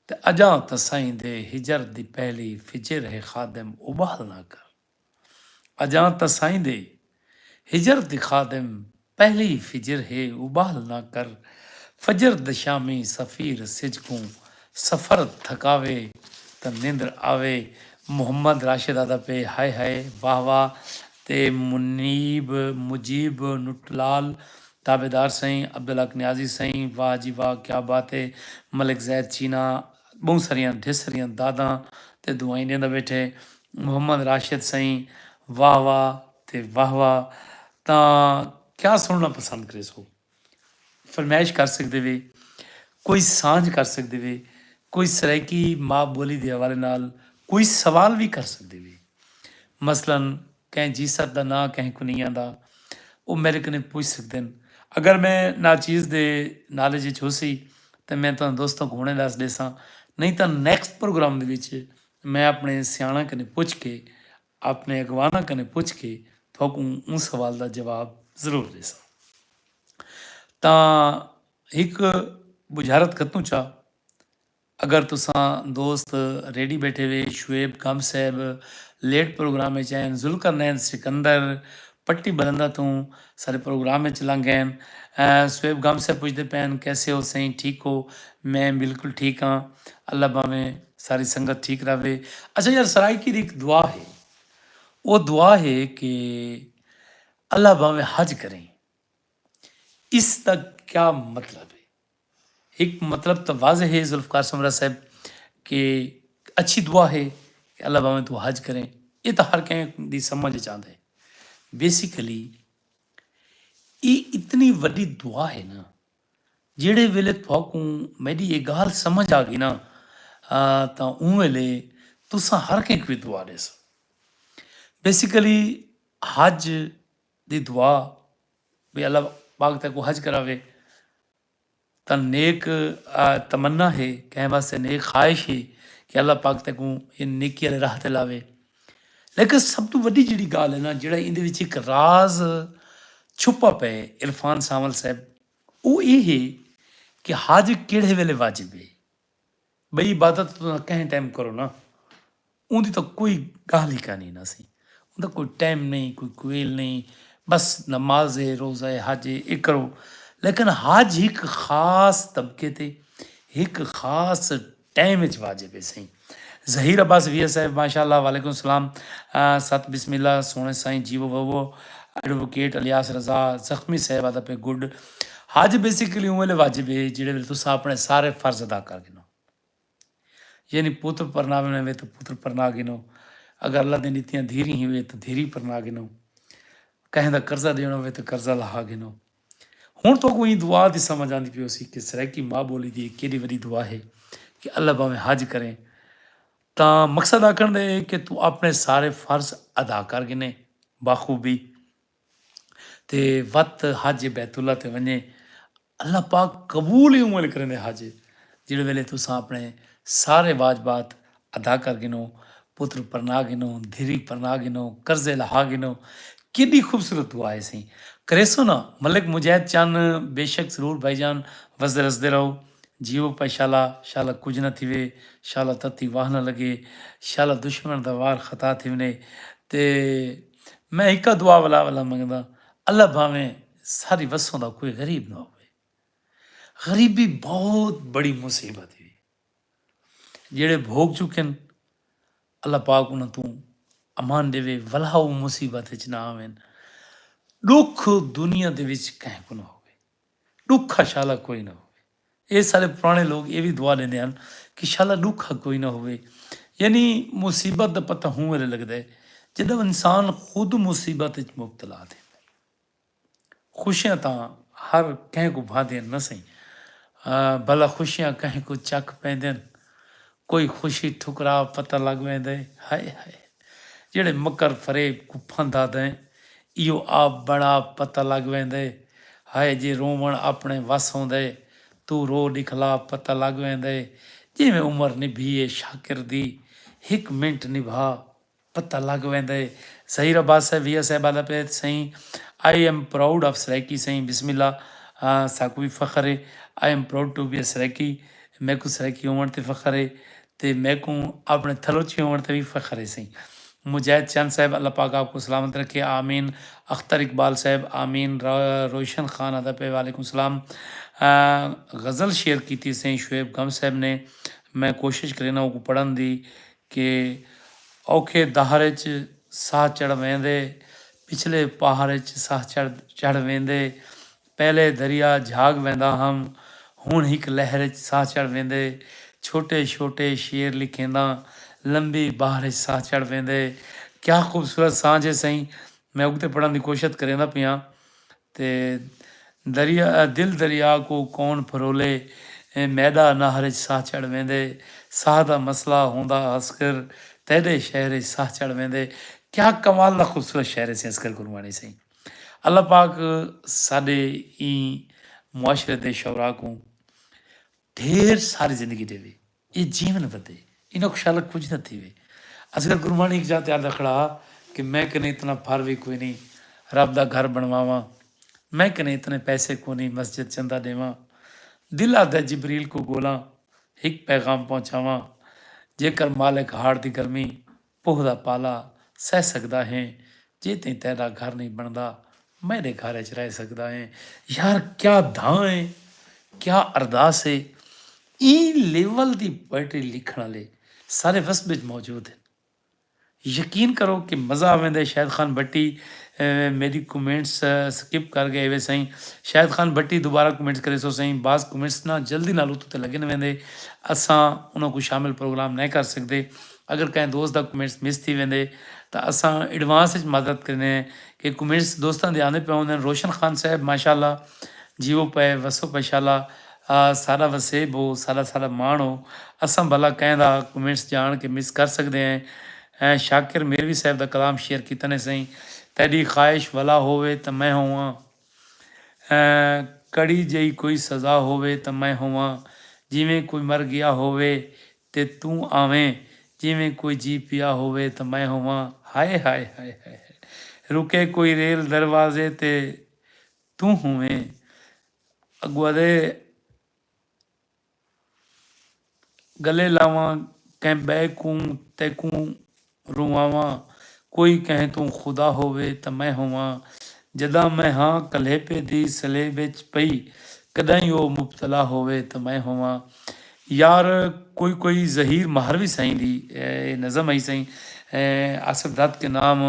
ਤੇ ਅਜਾਂ ਤਾਂ ਸਾਈਂ ਦੇ ਹਿਜਰ ਦੀ ਪਹਿਲੀ ਫਿਜਰ ਹੈ ਖਾਦਮ ਉਬਾਲ ਨਾ ਕਰ। ਅਜਾਂ ਤਾਂ ਸਾਈਂ ਦੇ ਹਿਜਰ ਦੀ ਖਾਦਮ ਪਹਿਲੀ ਫਿਜਰ ਹੈ ਉਬਾਲ ਨਾ ਕਰ। ਫਜਰ ਦਸ਼ਾਮੀ ਸਫੀਰ ਸਿਜਕੂ ਸਫਰ ਥਕਾਵੇ ਤਾਂ ਨਿੰਦਰ ਆਵੇ। ਮੁਹੰਮਦ ਰਾਸ਼ਿਦ ਆਦਾ ਪੇ ਹਾਏ ਹਾਏ ਵਾਹ ਵਾਹ। ਤੇ ਮੁਨੀਬ ਮੁਜੀਬ ਨੁਟਲਾਲ ਤਾਬੇਦਾਰ ਸਹੀਂ ਅਬਦੁੱਲਾ ਨਿਆਜ਼ੀ ਸਹੀਂ ਵਾਹ ਜੀ ਵਾਹ ਕਿਆ ਬਾਤ ਹੈ। ਮਲਿਕ ਜ਼ੈਦ ਚੀਨਾ ਬਹੁਤ ਸਾਰੀਆਂ ਢੇਰ ਸਾਰੀਆਂ ਦਾਦਾਂ ਤੇ ਦੁਆਈ ਦਿੰਦਾ ਬੈਠੇ। ਮੁਹੰਮਦ ਰਾਸ਼ਿਦ ਸਹੀਂ ਵਾਹ ਵਾਹ ਤੇ ਵਾਹ ਵਾਹ। ਤਾਂ ਕਿਆ ਸੁਣਨਾ ਪਸੰਦ ਕਰੇ ਸੋ ਫਰਮਾਇਸ਼ ਕਰ ਸਕਦੇ ਵੇ, ਕੋਈ ਸਾਂਝ ਕਰ ਸਕਦੇ ਵੇ, ਕੋਈ ਸਰਾਇਕੀ ਮਾਂ ਬੋਲੀ ਦੇ ਹਵਾਲੇ ਨਾਲ ਕੋਈ ਸਵਾਲ ਵੀ ਕਰ ਸਕਦੇ ਵੇ। ਮਸਲਨ कंहिं जीसत ਦਾ ਨਾਂ कंहिं को नहीं आंदा ਉਹ ਮੇਰੇ ਕਨੇ ਪੁੱਛ ਸਕਦੇ ਨੇ। ਅਗਰ ਮੈਂ ਨਾਚੀਜ਼ ਦੇ ਨਾਲੇਜ ਵਿੱਚ ਹੋ ਸੀ ਤਾਂ ਮੈਂ ਤੁਹਾਨੂੰ ਦੋਸਤੋ ਕੋ ਹੁਣੇ ਦੱਸ ਦੇ ਸਾਂ, ਨਹੀਂ ਤਾਂ ਨੈਕਸਟ ਪ੍ਰੋਗਰਾਮ ਦੇ ਵਿੱਚ ਮੈਂ ਆਪਣੇ ਸਿਆਣਾ ਕਨੇ ਪੁੱਛ ਕੇ ਆਪਣੇ ਅਗਵਾਨਾਂ ਕਨੇ ਪੁੱਛ ਕੇ ਤੁਹਾਨੂੰ ਉਹ ਸਵਾਲ ਦਾ ਜਵਾਬ ਜ਼ਰੂਰ ਦੇ ਸਾਂ। ਤਾਂ ਇੱਕ ਬੁਝਾਰਤ ਖਤਮ ਚਾ अगर तुसां दोस्त रेडी बैठे हुए शुएब गम साहब लेट प्रोग्राम में आहिनि, ज़ुल्करनैन सिकंदर पट्टी बलंदा तूं सारे प्रोग्राम में लंघ आहिनि। शुएब गम साहब पुछते पे आहिनि कैसे हो सही ठीक हो? मैं बिल्कुल ठीक हाँ, अल्लाह भावें सारी संगत ठीक रहे। अच्छा यार सराइकी दी एक दुआ है, वो दुआ है कि अल्लाह भावें हज करें। इसका क्या मतलब है? एक मतलब तो वाज़ है जुल्फ़कार समरा साहब कि अच्छी दुआ है कि अल्लाह भावें तू हज करें, ये तो हर कंहिं दी समझ चाहता है। बेसिकली ये इतनी वड्डी दुआ है ना, ਜਿਹੜੇ ਵੇਲੇ ਤੁਹਾਨੂੰ ਮੇਰੀ ਇਹ ਗੱਲ ਸਮਝ ਆ ਗਈ ਨਾ ਤਾਂ ਉਹ ਵੇਲੇ ਤੁਸੀਂ ਹਰ ਕੰहिं ਵੀ ਦੁਆ ਦੇ ਸੋ। बेसिकली हज ਦੀ दुआ भी अल्लाह पाक ते को हज करावे ਤਾਂ नेक तमन्ना है कंहिं वास्ते नेक ख्वाहिश है कि अल्लाह पाक ते को ਇਹ ਨੇਕੀ ਵਾਲੇ ਰਾਹ ਤੇ ਲਾਵੇ। ਲੇਕਿਨ ਸਭ ਤੋਂ ਵੱਡੀ ਜਿਹੜੀ ਗੱਲ ਹੈ ਨਾ, ਜਿਹੜਾ ਇਹਦੇ ਵਿੱਚ ਇੱਕ ਰਾਜ਼ ਛੁਪਾ ਪਿਆ ਇਰਫਾਨ ਸਾਵਲ ਸਾਹਿਬ, ਉਹ ਇਹ ਹੈ ਕਿ ਹਜ ਕਿਹੜੇ ਵੇਲੇ ਵਾਜਿਬ ਹੈ। ਬਈ ਇਬਾਦਤ ਤੁਸੀਂ ਕੰहिं ਟਾਈਮ ਕਰੋ ਨਾ, ਉਹਦੀ ਤਾਂ ਕੋਈ ਗੱਲ ਹੀ ਕਹਾਣੀ ਨਾ ਸੀ, ਉਹਦਾ ਕੋਈ ਟਾਈਮ ਨਹੀਂ, ਕੋਈ ਕੁਵੇਲ ਨਹੀਂ, ਬਸ ਨਮਾਜ਼ ਹੈ, ਰੋਜ਼ਾ ਹੈ, ਹਜ ਹੈ, ਇਹ ਕਰੋ। लेकिन हज एक ख़ास तबके ते एक ख़ास टाइम वाजिब है सही। ज़हीर अब्बास विया साहब माशाअल्लाह वालेकुम सलाम, सत बिस्मिल्ला सोने साईं जीवो ववो। एडवोकेट अलियास रज़ा जख्मी साहब आदा पे गुड। हज बेसिकली उस वेले वाजिब है जिहड़े वेले तुस अपने सारे फर्ज अदा कर गिनो, यानी पुत्र परनावे में तो पुत्र परना गिनो, अगर अल्लाह दी नीतियां धीरी हुए तो धीरी परना गिनो, कहें दा कर्जा देना हो तो कर्जा लहा गिनो। ਹੁਣ ਤੋਂ ਕੋਈ ਦੁਆ ਦੀ ਸਮਝ ਆਉਂਦੀ ਪਈ ਸੀ ਕਿ ਸਰਾਇਕੀ ਮਾਂ ਬੋਲੀ ਦੀ ਕਿਹੜੀ ਵੱਡੀ ਦੁਆ ਹੈ ਕਿ ਅੱਲਾ ਭਾਵੇਂ ਹਜ ਕਰੇ। ਤਾਂ ਮਕਸਦ ਆਖਣ ਦੇ ਕਿ ਤੂੰ ਆਪਣੇ ਸਾਰੇ ਫਰਜ਼ ਅਦਾ ਕਰ ਗਿਨੇ ਬਾਖੂਬੀ ਤੇ ਵਤ ਹਜ ਬੈਤੁੱਲਾ ਤੇ ਵञे। ਅੱਲਾ ਪਾਕ ਕਬੂਲ ਹੀ ਉਮਲ ਕਰਨੇ ਹਜ ਜਿਹੜੇ ਵੇਲੇ ਤੁਸੀਂ ਆਪਣੇ ਸਾਰੇ ਵਾਜਬਾਤ ਅਦਾ ਕਰ ਗਿਨੋ, ਪੁੱਤਰ ਪਰਨਾ ਗਿਨੋ, ਧੀਰੀ ਪਰਨਾ ਗਿਨੋ, ਕਰਜ਼ੇ ਲਹਾ ਗਿਨੋ। ਕਿੰਨੀ ਖੂਬਸੂਰਤ ਦੁਆ ਹੈ ਸਹੀ करेसो ना। मलिक मुजाहिद चंद बेशक ज़रूर भाईजान वसदे रसदे रहो, जियो पे शाला कुछ न थिवे, शाला तत्ती वाह न लगे, शाला दुश्मन दा वार ख़ता थी वने। ते मैं एक दुआ वाला मंगदा अल्लाह भावें सारी वसों दा कोई गरीब ना होवे। गरीबी बहुत बड़ी मुसीबत है, जेड़े भोग चुके न अल्लाह पाक उन्हां तों अमान देवे, वला वो मुसीबत च ना आवेन। दुख दुनिया ਦੇ ਵਿੱਚ ਕਿਸੇ ਕੋ ਨਾ ਹੋਵੇ, ਦੁੱਖਾ ਸ਼ਾਲਾ ਕੋਈ ਨਾ ਹੋਵੇ। ਇਹ ਸਾਰੇ ਪੁਰਾਣੇ ਲੋਕ ਇਹ ਵੀ ਦੁਆ ਲੈਂਦੇ ਹਨ ਕਿ ਸ਼ਾਲਾ ਦੁੱਖਾ ਕੋਈ ਨਾ ਹੋਵੇ। ਯਾਨੀ ਮੁਸੀਬਤ ਦਾ ਪਤਾ ਹੋਂ ਵੇਲੇ ਲੱਗਦਾ ਹੈ ਜਦੋਂ ਇਨਸਾਨ ਖੁਦ ਮੁਸੀਬਤ ਵਿੱਚ ਮੁਬਤਲਾ ਹੈ। ਖੁਸ਼ੀਆਂ ਤਾਂ ਹਰ ਕਿਸੇ ਕੋ ਭਾਂਦੀਆਂ ਨਾ ਸਹੀ, ਭਲਾ ਖੁਸ਼ੀਆਂ ਕਿਸੇ ਕੋ ਚੱਕ ਪੈਂਦੇ कोई खुशी ठुकरा पता लग वेंदे। हाय हाय ਜਿਹੜੇ ਮਕਰ ਫਰੇ ਫੰਦਾ ਦੇ ਇਓ ਆਪ ਬੜਾ ਪਤਾ ਲੱਗ ਵੈਂਦੇ। ਹਾਏ ਜੇ ਰੋਵਣ ਆਪਣੇ ਵਸ ਆਉਂਦੇ ਤੂੰ ਰੋ ਦਿਖਲਾ ਪਤਾ ਲੱਗ ਵੈਂਦੇ। ਜਿਵੇਂ ਉਮਰ ਨਿਭੀਏ ਸ਼ਾਕਿਰ ਦੀ 1 ਮਿੰਟ ਨਿਭਾ ਪਤਾ ਲੱਗ ਵੈਂਦੇ। ਸਹੀ रब्बास साहब विया साहब आला पे सही I am proud of Saraiki सही बिस्मिल्लाह साकू भी फखर है। I am proud to be Saraiki मैं को सराइकी होवन ते फखर है ते मैं को अपने थलोची होवन ते भी फखर है सही। मुजाहिद चंद साहब अल्लाह पाक आपको सलामत रखे आमीन। अख्तर इकबाल साहब आमीन। रोशन खान अदा पे वालेकुम सलाम। गज़ल शेयर की थी सही शुएब गम साहब ने। मैं कोशिश करें को पढ़न दी कि औखे दहारे च साह चढ़ वेंदे पिछले पहाड़ च साह चढ़ वेंदे। पहले दरिया झाग वेंदा हम हुण हिक लहर च साह चढ़ वेंदे। छोटे छोटे शेर लिखेंदा लंबी बहार च साह चढ़ वेंदे। क्या खूबसूरत सांझ है सही। मैं उगते पढ़न की कोशिश करेंदा पिया ते दरिया दिल दरिया को कौन फरोले मैदा नहर च साह चढ़ वेंदे। साह दा मसला होंदा अस्कर तेरे शहर च साह चढ़ वेंदे। क्या कमाल का खूबसूरत शहर से अस्कर गुरबाणी सही। अल्लाह पाक साडे ई मुआशरे दे शौरा को ढेर सारी जिंदगी देवे ये जीवन बदे इन खुशाल कुछ न थी। असगर गुरबाणी एक जात याद रखड़ा कि मैं कने इतना फर भी कोई नहीं रब दा घर बनवावा। मैं कने इतने पैसे को नहीं मस्जिद चंदा देवा। दिल आदा जिबरील को गोला एक पैगाम पहुँचावा। जेकर मालिक हाड़ दी गर्मी भुख दा पाला सह सकदा है जे ते तेरा घर नहीं बनता मेरे घर च रह सकदा है। यार क्या धां है क्या अरदास है। ई लेवल दी पोइट्री लिखण वाले सारे वस विच मौजूद हैं। यकीन करो कि मज़ा आवेंदे। शाहिद खान भट्टी मेरी कमेंट्स स्किप कर गए वे सही। शाहिद खान भट्टी दोबारा कमेंट्स करे सो सही। बाज़ कमेंट्स ना जल्दी नाल उत्ते लगे न वेंदे असां उन्हां को शामिल प्रोग्राम नहीं कर सकते। अगर कहीं दोस्त का कमेंट्स मिस थी वेंदे तो असां एडवांस मदद करने कि कमेंट्स दोस्तों के आने पे आते। रोशन खान साहब माशाल्लाह जीवो पे वसो पशाला सारा वसेब हो सारा सारा मान हो। असां भला कहदा कमेंट्स जान के मिस कर सकते हैं। शाकिर मेरवी साहब का कलाम शेयर किया ने सही। तेरी ख्वाहिश वाला होवे तो मैं होवां कड़ी जई कोई सज़ा होवे तो मैं होवां। जिमें कोई मर गया होवे ते तू आवें जिमें कोई जी पिया होवे तो मैं होवां। हाय हाय हाय हाय रुके कोई रेल दरवाजे ते तू होवें अगुआ दे गले लावां कै बैकूं तैकूं रुआवां। कोई कहे तू खुदा होवे तो मैं होवां। जदा मैं हाँ कलेपे दी सले विच पई कदई वो मुबतला होवे तो मैं होवां। यार कोई कोई जहीर महर भी सही दी नज़म आई सही। आसिफ दत्त के नाम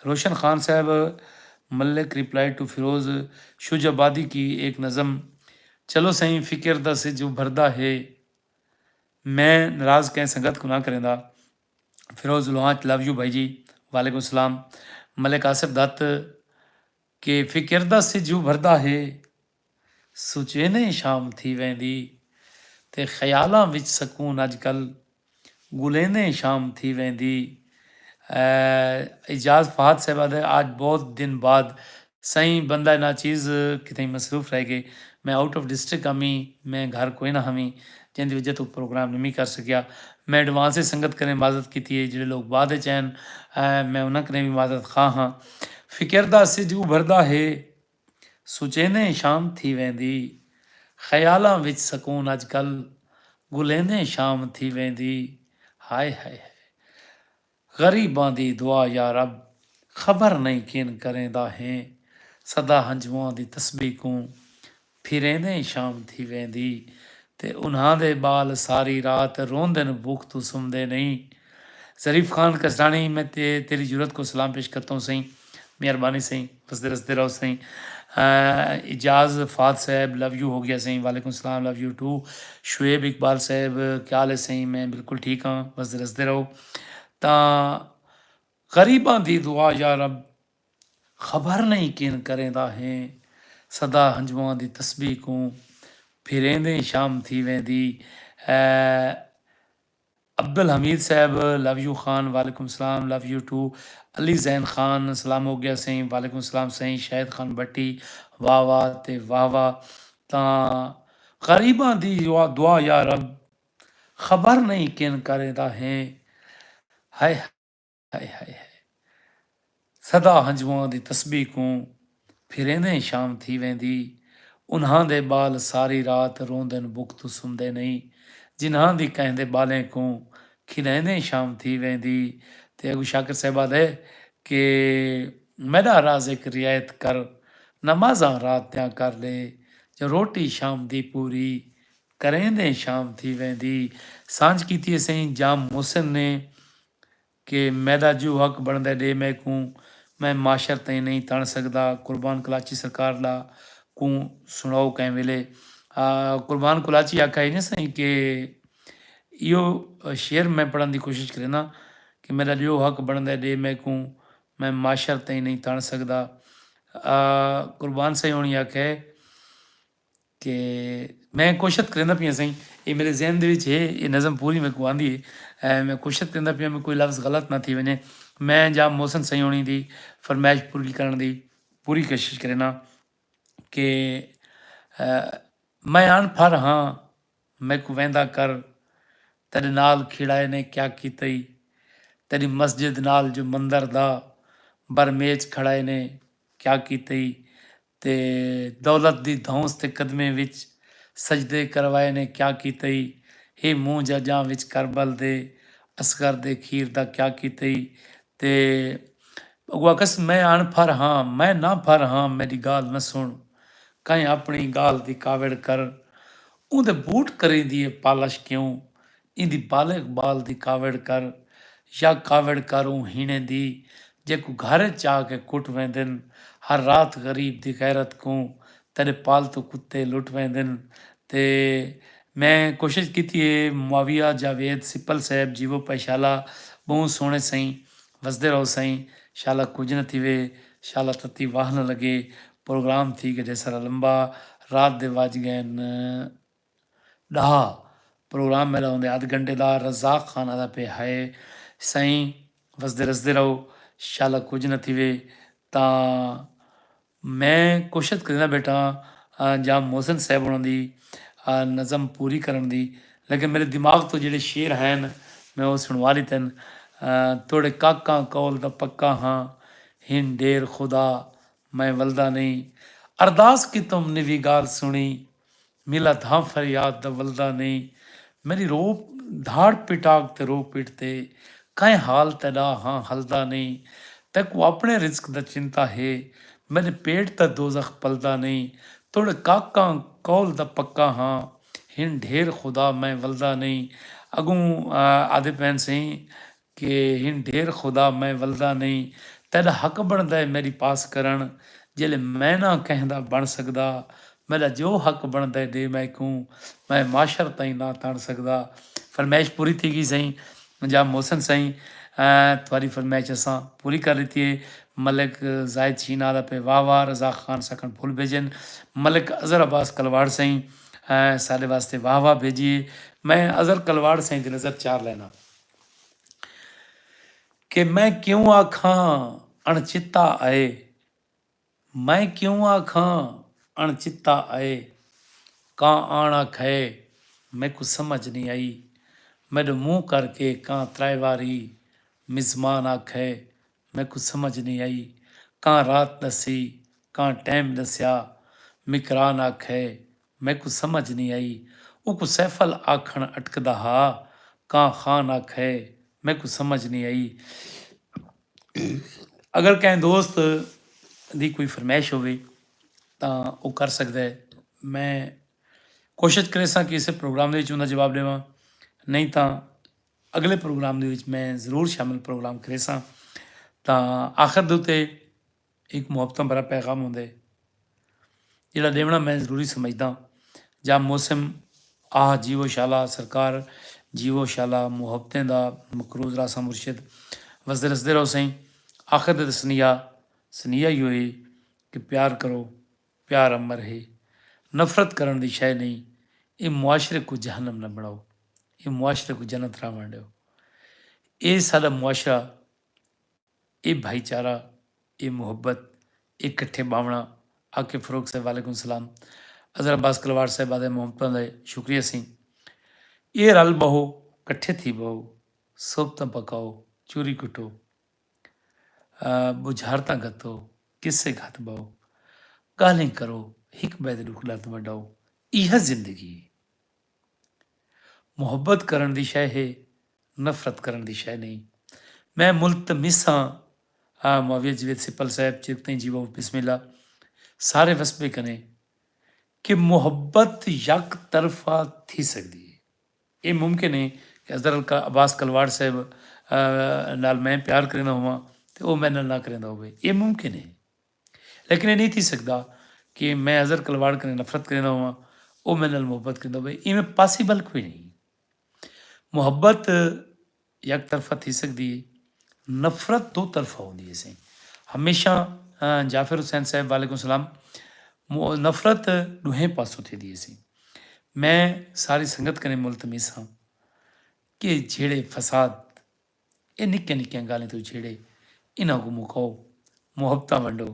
रोशन खान साहब मलिक रिप्लाई टू फिरोज़ शुजाबादी की एक नज़म। चलो सही फिक्र दा से जो भरदा है मैं नाराज़ कह संगत को ना करेंदा। फिरोज़ लोहाच लव यू भाई जी वालेकुम सलाम। मलिक आसिफ दत्त के फिक्र दा से जो भरदा है सुचे ने शाम थी वेंदी ते ख्यालों विच सकून अजकल गुलेने शाम थी वेंदी। इजाज़ फहद साहब आज बहुत दिन बाद सही बंदा ना चीज़ कितनी मसरूफ़ रह गए। मैं आउट ऑफ डिस्ट्रिक्ट हमी मैं घर कोई ना हमी जिंद वजह तो प्रोग्राम नहीं कर सकिया। मैं एडवांस से संगत करें इबादत की है जो लोग बाद चैन मैं उन्होंने भी इबादत खा हाँ। फिक्र से जू भरदा है सुचे ने शाम थी वेंदी ख्यालों विच सकून अजकल गुलेने शाम थी वेंदी। हाय हाय गरीबां दी दुआ या रब खबर नहीं किन करेंदा है सदा हंजुआं दी तस्बीह को फिरेंदे शाम थी वेंदी ते उन्हां दे बाल सारी रात रोंदे न भूख तू सुमदे नहीं। ज़रीफ खान कसरानी मैं तेरी जरूरत को सलाम पेश करता हूँ सही। मेहरबानी सही बसते रसते रहो सही। इजाज़ फाद साहब लव यू हो गया सही वालेकुम सलाम love you too. Shoaib Iqbal साहब क्या हाल है सही मैं बिल्कुल ठीक हाँ बसते रसते रहो। तां गरीबां दी दुआ या रब खबर नहीं किन करेंदा है सदा हंजुआं दी तस्बीह को फिरेंदे शाम थी वेंदी। अब्दुल हमीद साहब लव यू खान वालेकुम सलाम love you too. Ali Zain Khan सलाम हो गया सही वालेकुम सलाम सही। शाहिद खान भट्टी वाह वाह ते वाह वाह। ਤਾਂ ਗਰੀਬਾਂ ਦੀ ਦੁਆ ਯਾ ਰੱਬ ਖਬਰ ਨਹੀਂ ਕਿਨ ਕਰਦਾ ਹੈ। ਹਾਏ ਹਾਏ ਹਾਏ ਹਾਏ ਸਦਾ ਹੰਝੂਆਂ ਦੀ ਤਸਬੀਹ ਕੂੰ ਫਿਰੇਂਦੇ ਸ਼ਾਮ ਥੀ वेंदी। उन्हां दे बाल सारी रात रोंदे बुख तू सुनदे नहीं। जिन्हां दी कहंदे बालें को खिलैंदे शाम थी वेंदी। ते अगू शाकिर साहिबा दे कि मैदा राज़िक रियायत कर नमाज़ां रात त्यां कर ले जो रोटी शाम दी पूरी करेंदे शाम थी वेंदी। सांझ कीती असीं जाम मुहसिन ने कि मैदा जू हक बनदा दे मैं को मैं माशर ताईं नहीं तण सकदा। कुर्बान कलाची सरकार ला को सुणाओ कंहिं वेले। कुर्बान कुलाची आखा इन साईं कि इहो शेर मैं पढ़ण जी कोशिश करे ना कि मेरा जो हक बनदा ॾे मैं को मैं माशर ताईं नहीं तण सकदा। कुर्बान साईं होणी आखे कि मैं कोशिश करंदा पिया साईं ये मेरे ज़हन दे विच है ये नज़म पूरी मेरे को आंदी है। मैं कोशिश करंदा पिया मैं कोई लफ्ज़ गलत ना थी वञे। मैं जाम मोहसिन साईं होणी दी फरमाइश पूरी करण दी पूरी कोशिश करे ना कि मैं अनफर हाँ मैं को वेंदा कर तेरे नाल खिड़ाए ने क्या कीतई। तेरी मस्जिद नाल जो मंदर दा बरमेज खड़ाए ने क्या कीतई। ते दौलत दी धौंस ते कदमें विच सजदे करवाए ने क्या कीतई। हे मूंह जजां विच करबल दे असगर दे खीर दा क्या कीतई। ते वाकस मैं अनफर हाँ मैं ना फर हाँ मेरी गाल न सुन कहीं अपनी गाल दी कावड़ कर। ਉਹਦੇ ਬੂਟ ਕਰੀਦੀ ਏ ਪਾਲਸ਼ ਕਿਉਂ ਇਹਦੀ ਬਾਲਕ ਬਾਲ ਦੀ ਕਾਵੜ ਕਰ। ਜਾਂ ਕਾਵੜ ਕਰੂੰ ਹੀਣੇ ਦੀ ਜੇ ਕੋ ਘਰ ਚ ਆ ਕੇ ਕੁੱਟ ਵੈਂਦਨ ਹਰ ਰਾਤ ਗਰੀਬ ਦੀ ਗੈਰਤ ਕੋ ਤੇਰੇ ਪਾਲਤੂ ਕੁੱਤੇ ਲੁੱਟ ਵੈਂਦਨ। ਤੇ ਮੈਂ ਕੋਸ਼ਿਸ਼ ਕੀਤੀ ਏ ਮੁਆਵੀਆ ਜਾਵੇਦ ਸਿੱਪਲ ਸਾਹਿਬ ਜੀਵੋ ਪੈਸ਼ਾਲਾ ਬਹੁਤ ਸੋਹਣੇ ਸਹੀਂ ਵਸਦੇ ਰਹੋ ਸਹੀਂ शाला कुछ न थी वे शाला तती वाह न लगे। प्रोग्राम थी कि जैसा लंबा रात दे वज गए ॾह प्रोग्राम मेरा होंदे अध घंटे दा रज़ाक खान दा पे है सही वसदे रसदे रहो शाला कुछ न थी वे। ਤਾਂ ਮੈਂ ਕੋਸ਼ਿਸ਼ ਕਰਦਾ ਬੇਟਾ ਜਾਂ ਮੋਹਸਿਨ ਸਾਹਿਬ ਉਹਨਾਂ ਦੀ ਨਜ਼ਮ ਪੂਰੀ ਕਰਨ ਦੀ ਲੇਕਿਨ ਮੇਰੇ ਦਿਮਾਗ ਤੋਂ ਜਿਹੜੇ ਸ਼ੇਰ ਹਨ ਮੈਂ ਉਹ ਸੁਣਵਾ ਲਿੱਤੇ ਹਨ। ਤੋੜੇ ਕਾਕਾਂ ਕੌਲ ਦਾ ਪੱਕਾ ਹਾਂ ਹਿੰਨ ਢੇਰ ਖੁਦਾ ਮੈਂ ਵਲਦਾ ਨਹੀਂ। ਅਰਦਾਸ ਕੀ ਤੁਮਨੇ ਵੀ ਗਾਲ ਸੁਣੀ ਮਿਲਾ ਥਾਂ ਫਰਿਆਦ ਦਾ ਵਲਦਾ ਨਹੀਂ। ਮੇਰੀ ਰੋ ਧਾੜ ਪਿਟਾਕ ਤੇ ਰੋ ਪਿਟਤੇ ਕਾਇ ਹਾਲ ਤੇਰਾ ਹਾਂ ਹਲਦਾ ਨਹੀਂ। ਤੈਨੂੰ ਆਪਣੇ ਰਿਜ਼ਕ ਦਾ ਚਿੰਤਾ ਹੈ ਮੇਰੇ ਪੇਟ ਤਾਂ ਦੋਜ਼ਖ ਪਲਦਾ ਨਹੀਂ। ਤੋੜੇ ਕਾਕਾਂ ਕੌਲ ਦਾ ਪੱਕਾ ਹਾਂ ਹਿੰਨ ਢੇਰ ਖੁਦਾ ਮੈਂ ਵਲਦਾ ਨਹੀਂ। ਅਗੋਂ ਆਦੇ ਪੈਨ ਸਹੀ कि हिन ढेर खुदा मैं वलदा नहीं। तेरा हक बनदा है मेरी पास करन जिले मैं ना कहंदा बन सकदा। मेरा जो हक बनदा है दे मैं को मैं माशर ताईं ना तण सकदा। फरमाइश पूरी थी गई सही जा मोहसिन सही तुम्हारी फरमाइश असां पूरी कर दी है। मलिक जायद शीना दा पे वाह वाह रज़ा खान सकन फुल भेजन। मलिक अज़र अब्बास कलवाड़ सही सारे वास्ते वाह वाह भेजिए। मैं अज़र कलवाड़ सही की नज़र चार लेना कि मैं क्यों आखां अणचिता आए। मैं क्यों आखां अणचिता आए कां आना खाए मैं कुछ समझ नहीं आई। मेरे मुँह करके कां त्राई वारी मिज़मान आखे मैं कुछ समझ नहीं आई। कां रात दसी कां टैम दसिया मिकरान आखे मैं कुछ समझ नहीं आई। वो को सैफल आखण अटकदा हा कां खान आखे मैं कुछ समझ नहीं आई। अगर कहीं दोस्त ਦੀ ਕੋਈ ਫਰਮਾਇਸ਼ ਹੋਵੇ ਤਾਂ ਉਹ ਕਰ ਸਕਦਾ ਹੈ। ਮੈਂ ਕੋਸ਼ਿਸ਼ ਕਰੇ ਸਾਂ ਕਿ ਇਸੇ ਪ੍ਰੋਗਰਾਮ ਦੇ ਵਿੱਚ ਉਹਦਾ ਜਵਾਬ ਦੇਵਾਂ ਨਹੀਂ ਤਾਂ ਅਗਲੇ ਪ੍ਰੋਗਰਾਮ ਦੇ ਵਿੱਚ ਮੈਂ ਜ਼ਰੂਰ ਸ਼ਾਮਿਲ ਪ੍ਰੋਗਰਾਮ ਕਰੇ ਸਾਂ। ਤਾਂ ਆਖਰ ਦੇ ਉੱਤੇ ਇੱਕ ਮੁਹੱਬਤਾਂ ਭਰਾ ਪੈਗਾਮ ਹੁੰਦਾ ਜਿਹੜਾ ਦੇਵਣਾ ਮੈਂ ਜ਼ਰੂਰੀ ਸਮਝਦਾ। ਜਾਂ ਮੌਸਮ ਆਹ ਜੀਵੋ ਸ਼ਾਲਾ ਸਰਕਾਰ ਜੀਵੋ ਸ਼ਾਲਾ ਮੁਹੱਬਤਾਂ ਦਾ ਮਕਰੂਜ਼ ਰਾਸਾ ਮੁਰਸ਼ਿਦ ਵਸਦੇ ਰਸਦੇ ਰਹੋ ਸਹੀ। आखिर दे सनिया ही होए कि प्यार करो प्यार अमर है नफरत करन दी शै नहीं। ये मुआशरे को जहन्नम न बनाओ ये मुआशरे को जन्नत रावण ॾियो। ये साडा मुआशरा, ये भाईचारा, ये मुहब्बत, ये कट्ठे बावणा। आके फरूक साहब वालेकुम सलाम, अज़र अब्बास कलवार साहब आदे मोहब्बत दे शुक्रिया सी। ये रल बहो, कट्ठे थी बहो, सोबतां पकाओ, चूरी कुटो, बुझारतां गतो, किस्से घात बहो, ॻाल्हियूं करो, हिक ॿिए ते ॾुख ॾर्द वंडाओ। इहा ज़िंदगी है। मुहब्बत करण दी शै है, नफरत करण दी शै नहीं। मैं मुल्तमिस हाँ मुआविया जवेद सिपल साहब चिरकते जीवो बिस्मिल्ला सारे वसबे कने कि मुहब्बत यक तरफा थी सकती है। ये मुमकिन है कि हज़रत अब्बास कलवाड़ साहब नाल मैं प्यार करेंदा होवां ते वो मेरे नाल ना करेंदा होवे, ये मुमकिन है। लेकिन ये नहीं थी सकता कि मैं अज़र कलवाड़ कने नफरत करेंदा होवां, वो मेरे नाल मुहब्बत करेंदा होवे। इवें पॉसिबल कोई नहीं। मुहब्बत यक तरफा थी सकती है, नफरत दो तरफा होंदी है। सी हमेशा जाफिर हुसैन साहब वालेकुम सलाम, नफरत दुहें पासों थी दी सी। मैं सारी संगत कने मुल्तमिस हाँ कि जेड़े फसाद ये निक्के निक्कियां गालें तो जेड़े इन्हां को मुकाओ, मुहब्बतां वंडो।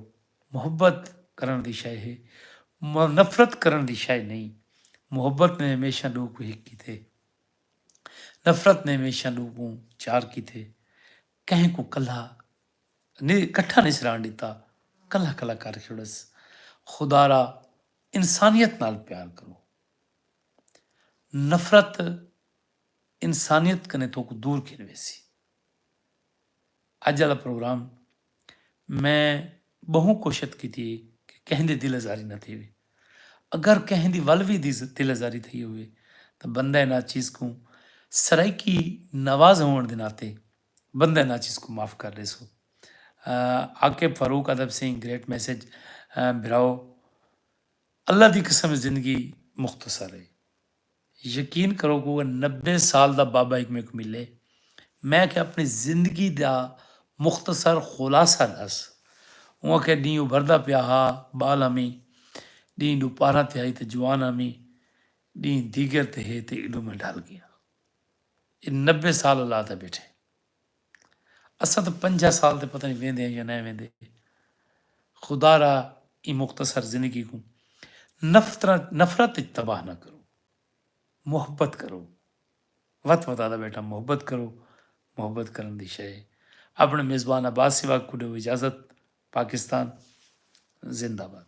मुहब्बत करण दी शै है, नफरत करण दी शै नहीं। मुहब्बत ने हमेशा लोग को हिक कीते, नफरत ने हमेशा लोग को चार कीते। कहीं को कला कट्ठा नहीं सराण दिता, कला कला कर छोड़स। खुदारा इंसानियत नाल प्यार करो। नफरत इंसानियत कने तो को दूर खिन वेसी। अज वाला प्रोग्राम मैं बहु कोशिश की थी कि कहीं दी दिल आजारी न थी। अगर कहीं दी वल भी दिल आजारी थी हुए तो बंदा इन चीज़ को सराइकी नवाज होने के नाते बंदा इन चीज़ को माफ़ कर ले सो। आके फारूक अदब सिंह ग्रेट मैसेज बिराओ, अल्लाह की कसम जिंदगी मुख्तसर है। यकीन करो को 90 साल का बाबा एक मेरे को मिले, मैं कि अपनी जिंदगी का मुख्तसर खुलासा दस। उहाँ के डी उभरदा पिया हा बाल हमी, डी पारा थे आई तो जवान हमी, डी दीगर ते है ते इडो में ढल गया। ये 90 साल अल्लाह ते बैठे, असा तो 50 साल ते पता नहीं वेंदे या न वेंदे। खुदारा ई मुख्तसर जिंदगी को नफरत तबाह ना करो, मुहब्बत करो। वत वता बेटा मुहब्बत करो, मुहब्बत करन दी शै। अपने मेज़बान अब्बास सिवा को इजाज़त। पाकिस्तान जिंदाबाद।